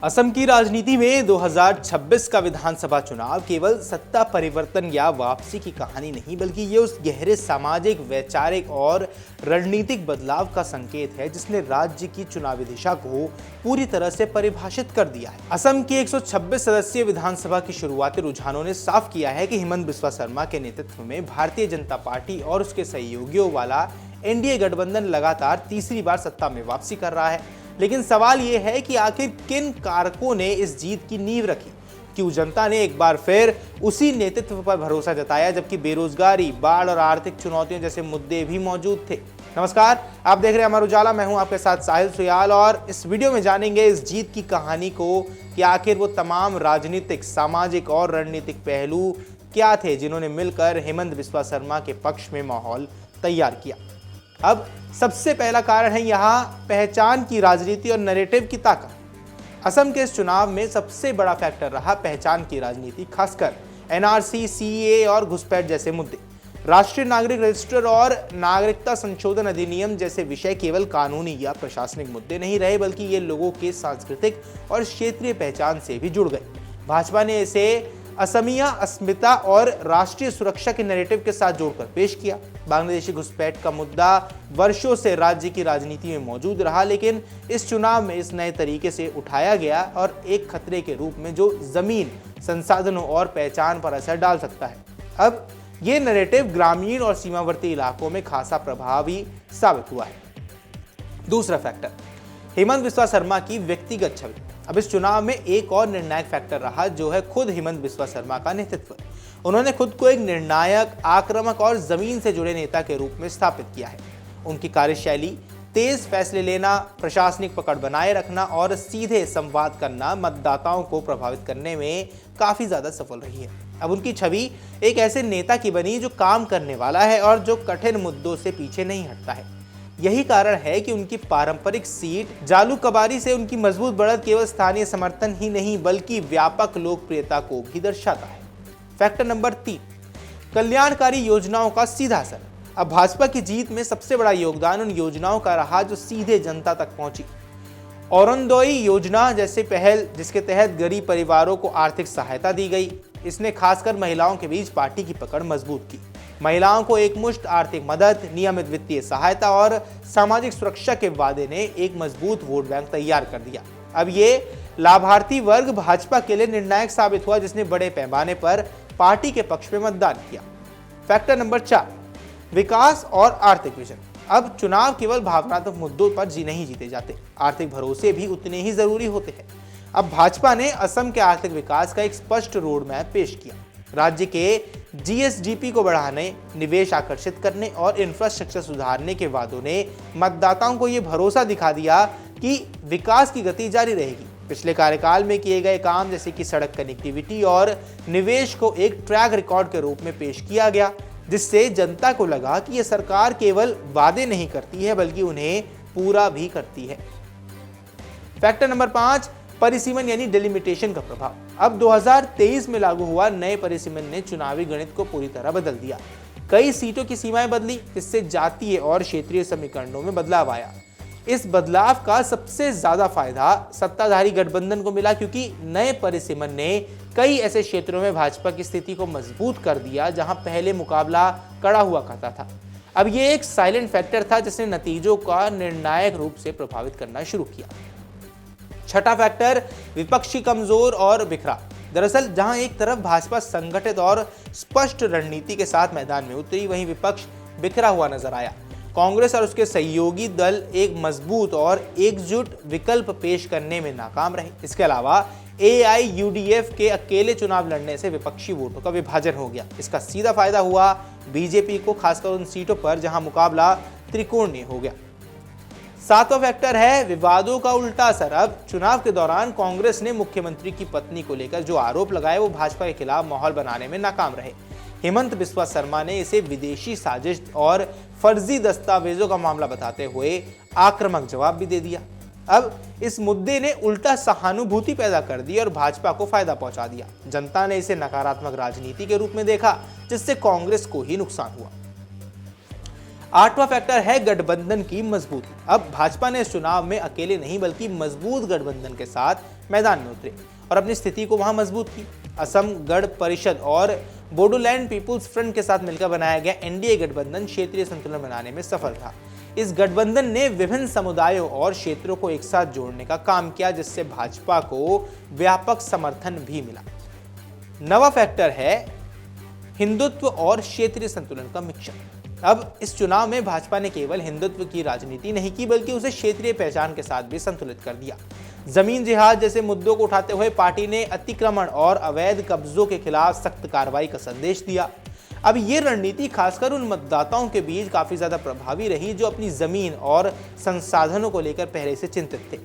असम की राजनीति में 2026 का विधानसभा चुनाव केवल सत्ता परिवर्तन या वापसी की कहानी नहीं, बल्कि ये उस गहरे सामाजिक, वैचारिक और रणनीतिक बदलाव का संकेत है जिसने राज्य की चुनावी दिशा को पूरी तरह से परिभाषित कर दिया है। असम की 126 सदस्यीय विधानसभा की शुरुआती रुझानों ने साफ किया है कि हिमंत बिस्वा शर्मा के नेतृत्व में भारतीय जनता पार्टी और उसके सहयोगियों वाला एनडीए गठबंधन लगातार तीसरी बार सत्ता में वापसी कर रहा है। लेकिन सवाल यह है कि आखिर किन कारकों ने इस जीत की नींव रखी? क्यों जनता ने एक बार फिर उसी नेतृत्व पर भरोसा जताया जबकि बेरोजगारी, बाढ़ और आर्थिक चुनौतियों जैसे मुद्दे भी मौजूद थे? नमस्कार, आप देख रहे हैं अमर उजाला। मैं हूं आपके साथ साहिल सुयाल और इस वीडियो में जानेंगे इस जीत की कहानी को कि आखिर वो तमाम राजनीतिक, सामाजिक और रणनीतिक पहलू क्या थे जिन्होंने मिलकर हिमंत बिस्वा शर्मा के पक्ष में माहौल तैयार किया। अब सबसे पहला कारण है यहाँ पहचान की राजनीति और नैरेटिव की ताकत। असम के इस चुनाव में सबसे बड़ा फैक्टर रहा पहचान की राजनीति, खासकर एनआरसी, सीएए और घुसपैठ जैसे मुद्दे। राष्ट्रीय नागरिक रजिस्टर और नागरिकता संशोधन अधिनियम जैसे विषय केवल कानूनी या प्रशासनिक मुद्दे नहीं रहे, बल्कि ये लोगों के सांस्कृतिक और क्षेत्रीय पहचान से भी जुड़ गए। भाजपा ने इसे असमिया अस्मिता और राष्ट्रीय सुरक्षा के नैरेटिव के साथ जोड़कर पेश किया। बांग्लादेशी घुसपैठ का मुद्दा वर्षों से राज्य की राजनीति में मौजूद रहा, लेकिन इस चुनाव में इस नए तरीके से उठाया गया और एक खतरे के रूप में जो जमीन, संसाधनों और पहचान पर असर डाल सकता है। अब ये नैरेटिव ग्रामीण और सीमावर्ती इलाकों में खासा प्रभावी साबित हुआ है। दूसरा फैक्टर, हिमंत बिस्वा शर्मा की व्यक्तिगत छवि। अब इस चुनाव में एक और निर्णायक फैक्टर रहा जो है खुद हिमंत बिस्वा शर्मा का नेतृत्व। उन्होंने खुद को एक निर्णायक, आक्रामक और जमीन से जुड़े नेता के रूप में स्थापित किया है। उनकी कार्यशैली, तेज फैसले लेना, प्रशासनिक पकड़ बनाए रखना और सीधे संवाद करना मतदाताओं को प्रभावित करने में काफी ज्यादा सफल रही है। अब उनकी छवि एक ऐसे नेता की बनी जो काम करने वाला है और जो कठिन मुद्दों से पीछे नहीं हटता है। यही कारण है कि उनकी पारंपरिक सीट जालूकबारी से उनकी मजबूत बढ़त केवल स्थानीय समर्थन ही नहीं बल्कि व्यापक लोकप्रियता को भी दर्शाता है। फैक्टर नंबर 3, कल्याणकारी योजनाओं का सीधा असर। अब भाजपा की जीत में सबसे बड़ा योगदान उन योजनाओं का रहा जो सीधे जनता तक पहुंची। औरंदोई योजना जैसे पहल, जिसके तहत गरीब परिवारों को आर्थिक सहायता दी गई, इसने खासकर महिलाओं के बीच पार्टी की पकड़ मजबूत की। महिलाओं को एकमुश्त आर्थिक मदद, नियमित वित्तीय सहायता और सामाजिक सुरक्षा के वादे ने एक मजबूत वोट बैंक तैयार कर दिया। अब ये लाभार्थी वर्ग भाजपा के लिए निर्णायक साबित हुआ जिसने बड़े पैमाने पर पार्टी के पक्ष में मतदान किया। फैक्टर नंबर 4, विकास और आर्थिक विजन। अब चुनाव केवल भावनात्मक मुद्दों पर नहीं जीते जाते, आर्थिक भरोसे भी उतने ही जरूरी होते हैं। अब भाजपा ने असम के आर्थिक विकास का एक स्पष्ट रोड मैप पेश किया। राज्य के जीएसडीपी को बढ़ाने, निवेश आकर्षित करने और इंफ्रास्ट्रक्चर सुधारने के वादों ने मतदाताओं को यह भरोसा दिखा दिया कि विकास की गति जारी रहेगी। पिछले कार्यकाल में किए गए काम जैसे कि सड़क कनेक्टिविटी और निवेश को एक ट्रैक रिकॉर्ड के रूप में पेश किया गया, जिससे जनता को लगा कि यह सरकार केवल वादे नहीं करती है बल्कि उन्हें पूरा भी करती है। फैक्टर नंबर 5, परिसीमन यानी डिलिमिटेशन का प्रभाव। अब 2023 में लागू हुआ नए परिसीमन ने चुनावी गणित को पूरी तरह बदल दिया। कई सीटों की सीमाएं बदली, जिससे जातीय और क्षेत्रीय समीकरणों में बदलाव आया। इस बदलाव का सबसे ज्यादा फायदा सत्ताधारी गठबंधन को मिला क्योंकि नए परिसीमन ने कई ऐसे क्षेत्रों में भाजपा की स्थिति को मजबूत कर दिया जहां पहले मुकाबला कड़ा हुआ करता था। अब ये एक साइलेंट फैक्टर था जिसने नतीजों का निर्णायक रूप से प्रभावित करना शुरू किया। छठा फैक्टर, विपक्षी कमजोर और बिखरा। दरअसल जहां एक तरफ भाजपा संगठित और स्पष्ट रणनीति के साथ मैदान में उतरी, वहीं विपक्ष बिखरा हुआ नजर आया। कांग्रेस और उसके सहयोगी दल एक मजबूत और एकजुट विकल्प पेश करने में नाकाम रहे। इसके अलावा एआईयूडीएफ के अकेले चुनाव लड़ने से विपक्षी वोटों का विभाजन हो गया। इसका सीधा फायदा हुआ बीजेपी को, खासकर उन सीटों पर जहां मुकाबला त्रिकोणीय हो गया। सातवां फैक्टर है विवादों का उल्टा असर। अब चुनाव के दौरान कांग्रेस ने मुख्यमंत्री की पत्नी को लेकर जो आरोप लगाए वो भाजपा के खिलाफ माहौल बनाने में नाकाम रहे। हिमंत बिस्वा शर्मा ने इसे विदेशी साजिश और फर्जी दस्तावेजों का मामला बताते हुए आक्रामक जवाब भी दे दिया। अब इस मुद्दे ने उल्टा सहानुभूति पैदा कर दी और भाजपा को फायदा पहुंचा दिया। जनता ने इसे नकारात्मक राजनीति के रूप में देखा जिससे कांग्रेस को ही नुकसान हुआ। आठवां फैक्टर है गठबंधन की मजबूती। अब भाजपा ने इस चुनाव में अकेले नहीं बल्कि मजबूत गठबंधन के साथ मैदान में उतरे और अपनी स्थिति को वहां मजबूत की। असम गण परिषद और बोडोलैंड पीपुल्स फ्रंट के साथ मिलकर बनाया गया एनडीए गठबंधन क्षेत्रीय संतुलन बनाने में सफल था। इस गठबंधन ने विभिन्न समुदायों और क्षेत्रों को एक साथ जोड़ने का काम किया, जिससे भाजपा को व्यापक समर्थन भी मिला। नवा फैक्टर है हिंदुत्व और क्षेत्रीय संतुलन का मिक्सचर। अब इस चुनाव में भाजपा ने केवल हिंदुत्व की राजनीति नहीं की, बल्कि उसे क्षेत्रीय पहचान के साथ भी संतुलित कर दिया। जमीन जिहाद जैसे मुद्दों को उठाते हुए पार्टी ने अतिक्रमण और अवैध कब्जों के खिलाफ सख्त कार्रवाई का संदेश दिया। अब ये रणनीति खासकर उन मतदाताओं के बीच काफी ज्यादा प्रभावी रही जो अपनी जमीन और संसाधनों को लेकर पहले से चिंतित थे।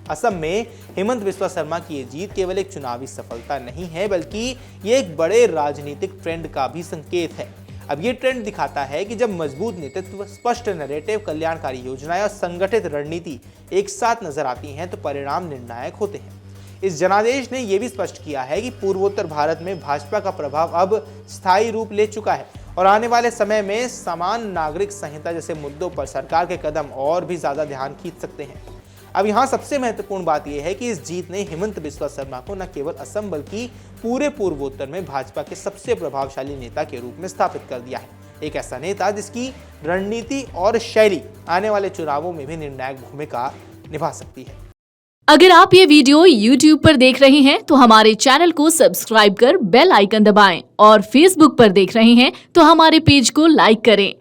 असम में हेमंत बिस्वा शर्मा की ये जीत केवल एक चुनावी सफलता नहीं है, बल्कि ये एक बड़े राजनीतिक ट्रेंड का भी संकेत है। अब ये ट्रेंड दिखाता है कि जब मजबूत नेतृत्व, स्पष्ट नैरेटिव, कल्याणकारी योजनाएं और संगठित रणनीति एक साथ नजर आती हैं तो परिणाम निर्णायक होते हैं। इस जनादेश ने यह भी स्पष्ट किया है कि पूर्वोत्तर भारत में भाजपा का प्रभाव अब स्थायी रूप ले चुका है और आने वाले समय में समान नागरिक संहिता जैसे मुद्दों पर सरकार के कदम और भी ज्यादा ध्यान खींच सकते हैं। अब यहाँ सबसे महत्वपूर्ण बात यह है कि इस जीत ने हेमंत बिस्वा शर्मा को न केवल असम बल्कि पूरे पूर्वोत्तर में भाजपा के सबसे प्रभावशाली नेता के रूप में स्थापित कर दिया है। एक ऐसा नेता जिसकी रणनीति और शैली आने वाले चुनावों में भी निर्णायक भूमिका निभा सकती है। अगर आप ये वीडियो YouTube पर देख रहे हैं तो हमारे चैनल को सब्सक्राइब कर बेल आइकन दबाएं और Facebook पर देख रहे हैं तो हमारे पेज को लाइक करें।